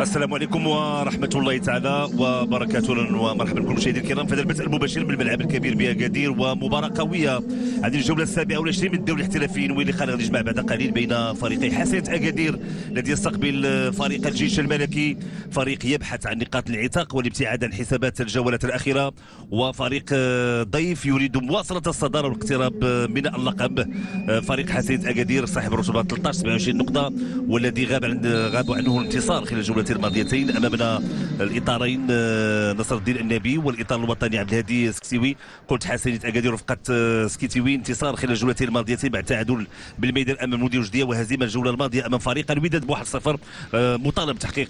السلام عليكم ورحمة الله تعالى وبركاته، ومرحبا بكم مشاهدينا الكرام في هذا البث المباشر من الملعب الكبير بأكادير، ومباراة قوية هذه الجولة السابعة والعشرين من الدوري الاحترافي، واللي غادي يجمع بعد قليل بين فريقي حسنية أكادير الذي يستقبل فريق الجيش الملكي، فريق يبحث عن نقاط الانعتاق والابتعاد عن حسابات الجولات الأخيرة، وفريق ضيف يريد مواصلة الصدارة والاقتراب من اللقب. فريق حسنية أكادير صاحب الرتبة 13 27 نقطة، والذي غاب عنه الانتصار خلال الجولتين الماضيتين. امامنا الاطارين نصر الدين النبي والاطار الوطني عبد الهادي سكتيوي. قلت حسنية اكادير رفقه سكتيوي، انتصار خلال الجولتين الماضيتين بعد تعادل بالميدان امام مودي وجديه، وهزيمه الجوله الماضيه امام فريق الوداد ب 1-0. مطالب بتحقيق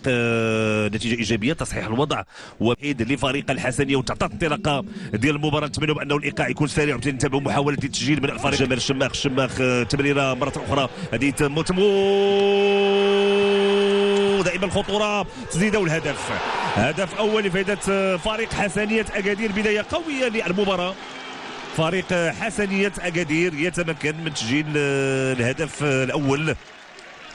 نتيجه ايجابيه تصحيح الوضع وبعيد لفريق الحسنيه وتعطى الانطلاقه ديال المباراه. نتمنوا بانه الايقاع يكون سريع وبالتالي نتابعوا محاوله التسجيل من الفريق جمال الشماخ تمريره مره اخرى هذه دائما الخطوره، تسديده والهدف. هدف اول لفائده فريق حسنيه اكادير، بدايه قويه للمباراه. فريق حسنيه اكادير يتمكن من تسجيل الهدف الاول.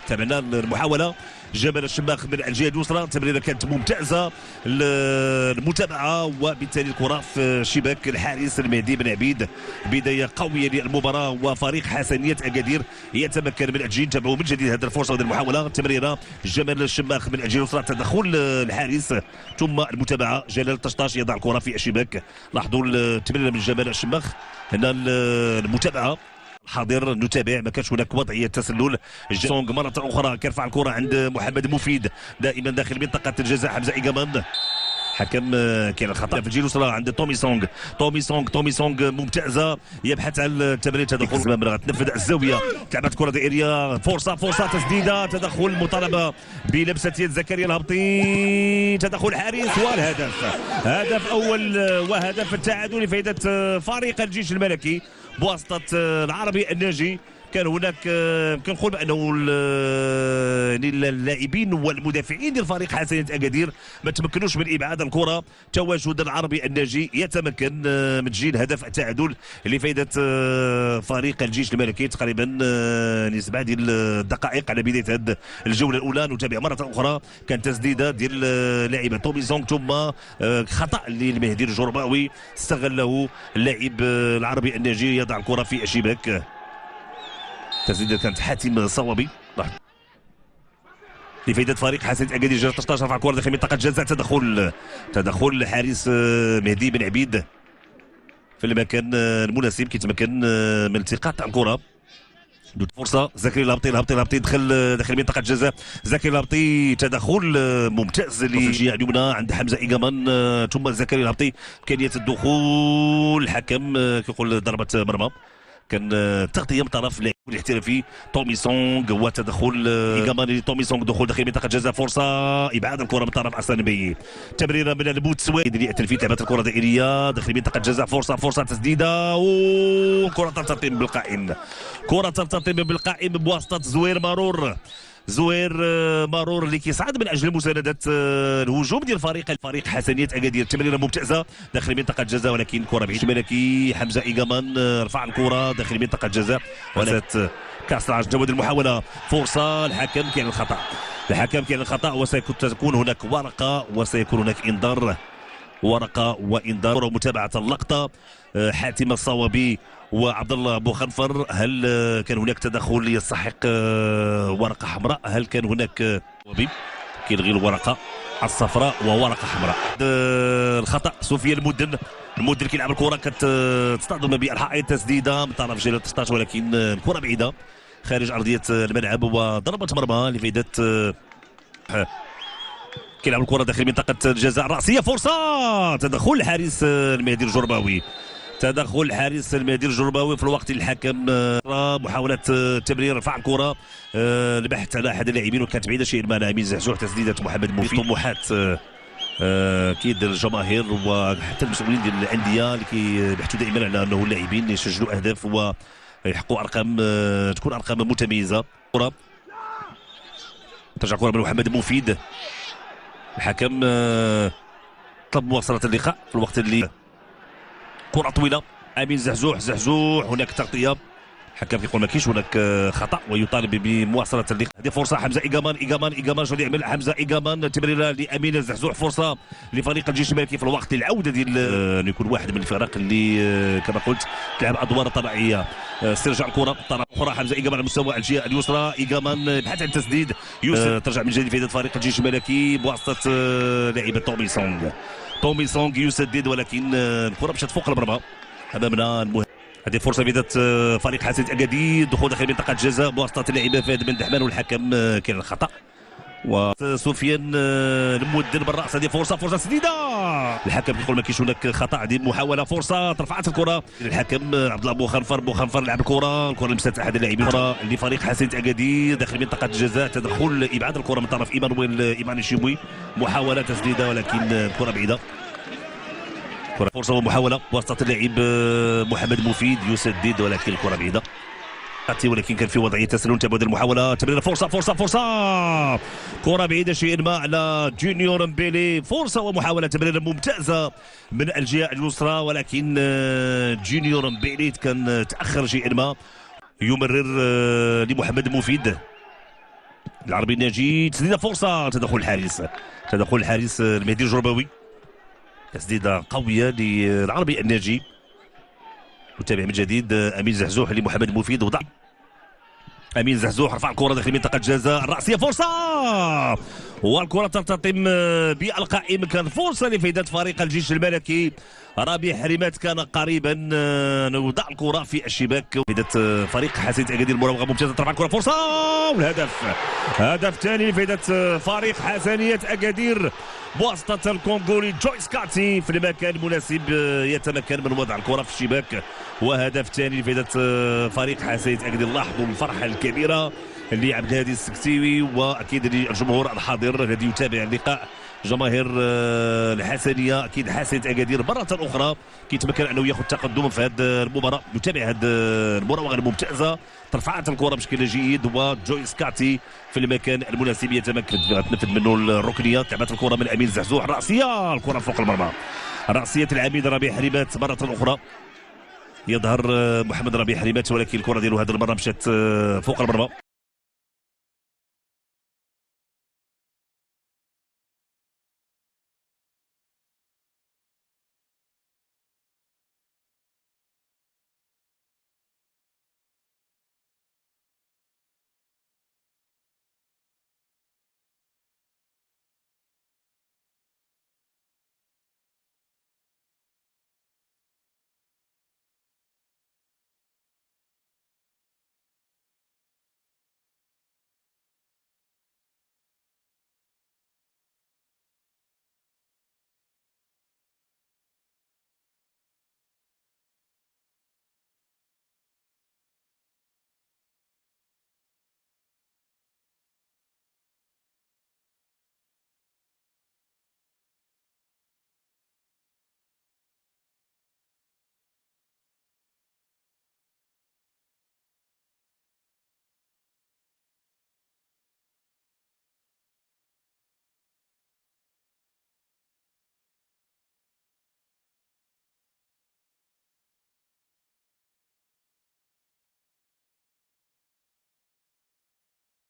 تابعنا المحاوله جمال الشماخ من الجهه اليسرى، تمريره كانت ممتازه المتابعه، وبالتالي الكره في شباك الحارس المهدي بن عبيد. بدايه قويه للمباراه، وفريق حسنيه اكادير يتمكن من التسجيل. تابعوا من جديد هذه الفرصه وهذه المحاوله، تمريره جمال الشماخ من الجهه اليسرى، تدخل الحارس ثم المتابعه جلال طشطاش يضع الكره في الشباك. لاحظوا التمريره من جمال الشماخ، هنا المتابعه حاضر نتابع، ما كانش هناك وضعيه تسلل. سونغ مره اخرى كيرفع الكره عند محمد مفيد دائما داخل منطقه الجزاء. حمزه ايغامان حكم كاين الخطا في الجهه اليسرى عند تومي سونغ ممتازه، يبحث عن التمرير، تدخل تنفذ الزاويه، لعبت كره دائريه، فرصه تسديده، تدخل مطالبه بلمسه يد زكريا الهبطي، تدخل حارس والهدف. هدف اول وهدف التعادل لفائده فريق الجيش الملكي بواسطه العربي الناجي. كان هناك كنقول بانه اللاعبين والمدافعين ديال فريق حسنية اكادير ما تمكنوش من ابعاد الكره. تواجد العربي الناجي يتمكن من تسجيل هدف التعادل لفائده فريق الجيش الملكي. تقريبا نسبه ديال الدقائق على بدايه هذه الجوله الاولى. نتابع مره اخرى، كان تسديده ديال لاعب تومي سونغ ثم خطا للمهدي الجرباوي استغله اللاعب العربي الناجي، يضع الكره في الشباك. تسديده كانت حاتم صوابي لفائده فريق حسنية اكادير. جهه 13 رفع الكره داخل منطقه الجزاء، تدخل الحارس مهدي بن عبيد في المكان المناسب، كيتمكن من التقاط الكره. فرصه زكريا الهبطي دخل داخل منطقه الجزاء. زكريا الهبطي تدخل ممتاز للجهه اليمنى عند حمزه ايغامان ثم زكريا الهبطي، امكانيه الدخول. الحكم كيقول ضربه مرمى، كان تغطيه من طرف اللاعب الاحترافي تومي سونغ وتدخل ايغامان تومي سونغ، دخول داخل منطقه الجزاء، فرصه ابعاد الكره من طرف حسن بي، تمريره من البوتسوي اللي يأتي لعبه الكره دائريه داخل منطقه الجزاء، فرصه تسديده وكره ترتطم بالقائم. كره ترتطم بالقائم بواسطه زوير مارور اللي كيصعد من اجل مسانده الهجوم ديال فريق حسنية اكادير. تمريره ممتازه داخل منطقه الجزاء، ولكن كره بعيد. الملكي حمزه ايغامان رفع الكره داخل منطقه الجزاء، ولات كاسراج جود المحاوله، فرصه. الحكم كان الخطا وستكون هناك ورقه وسيكون هناك انذار، ورقه وانذار. ومتابعه اللقطه حاتم الصوابي وعبد الله بوخنفر، هل كان هناك تدخل يستحق ورقه حمراء؟ هل كان هناك كيلغي الورقه الصفراء وورقه حمراء؟ الخطا سفيان المدن كيلعب الكره كتصطدم بالحائط، تسديده من طرف جلال 16 ولكن الكره بعيده خارج ارضيه الملعب، وضربه مرمى لفائده كيلعب الكره داخل منطقه الجزاء راسيه، فرصه تدخل الحارس المهدي الجرباوي في الوقت الحكم محاولة تمرير رفع الكرة، البحث على أحد اللاعبين وكانت بعيدة شيء ما أمين زحزوح. تسديدة محمد مفيد، طموحات أكيد الجماهير وحتى المسؤولين ديال الأندية اللي كيبحثوا دائما على أنه اللاعبين يسجلوا أهداف ويحققوا أرقام تكون أرقام متميزة. ترجع كرة من محمد مفيد، الحكم طلب مواصلة اللقاء في الوقت اللي كرة طويلة أمين زحزوح هناك تغطية الحكم كيقول ما كاينش هناك خطا ويطالب بمواصله اللقاء. هذه فرصه حمزه ايغامان شنو يعمل حمزه ايغامان، تمريره لامين الزحزوح، فرصه لفريق الجيش الملكي في الوقت العوده ديال يكون واحد من الفرق اللي كما قلت تلعب ادوار طبيعيه. استرجاع الكره طرف اخرى، حمزه ايغامان على مستوى الجهه اليسرى، ايغامان بحث عن التسديد، يوسف ترجع من جديد في يد فريق الجيش الملكي بواسطه لاعب تومي سونغ يسدد، ولكن الكره مشات فوق المرمى امامنا. هذه فرصه بيدت فريق حسن اكادير، دخول داخل منطقه الجزاء بواسطه اللاعب فهد بن دحمان، والحكم كان الخطا. وسفيان المدن بالراس، هذه فرصه سديده، الحكم كيقول ما كاينش هناك خطا، هذه محاوله فرصه ترفعت الكره، الحكم عبد الله بوخنفر لعب الكره لمست احد اللاعبين لفريق حسن اكادير داخل منطقه الجزاء، تدخل ابعاد الكره من طرف ايمان الشيموي، محاوله تسديده ولكن الكره بعيده. فرصه ومحاوله بواسطه اللاعب محمد مفيد يسدد ولكن الكره بعيده، ولكن كان في وضعيه تسلل. تبادل المحاوله، تمريره، فرصه كره بعيده شيئا ما على جونيور مبيلي، فرصه ومحاوله تمريره ممتازه من الجهه اليسرى، ولكن جونيور مبيلي كان تاخر شيئا ما، يمرر لمحمد مفيد العربي الناجي، تسديده، فرصه، تدخل الحارس المهدي الجرباوي، تسديده قويه للعربي الناجي. متابع من جديد امين زحزوح لمحمد مفيد، وضع امين زحزوح رفع الكره داخل منطقه الجزاء الراسيه، فرصه والكره ترتطم بالقائم، كان فرصه لفائده فريق الجيش الملكي. ربيع حريمات كان قريبا وضع الكره في الشباك، فائده فريق حسن اكادير، المراوغه ممتازه، ترفع الكره، فرصه والهدف، هدف ثاني لفائده فريق حسنيه اكادير بواسطه الكونغولي جويس كاتي في المكان المناسب، يتمكن من وضع الكره في الشباك، وهدف ثاني لفائده فريق حسنيه اكادير. لاحظوا الفرحه الكبيره اللي عبد الهادي السكتيوي واكيد الجمهور الحاضر الذي يتابع اللقاء، جماهير الحسنيه اكيد حسنيه اكادير مره اخرى كيتمكن انه ياخذ تقدم في هذه المباراه. نتابع هذه المراوغه الممتازه، ترفعت الكره بشكل جيد، وجويس كاتي في المكان المناسب يتمكن تنفذ منه الركنيه، لعبت الكره من امين زحزوح، راسيه، الكره فوق المرمى، راسيه العميد ربيع حريمات مره اخرى، يظهر محمد ربيع حريمات ولكن الكره ديالو هذه المره مشات فوق المرمى.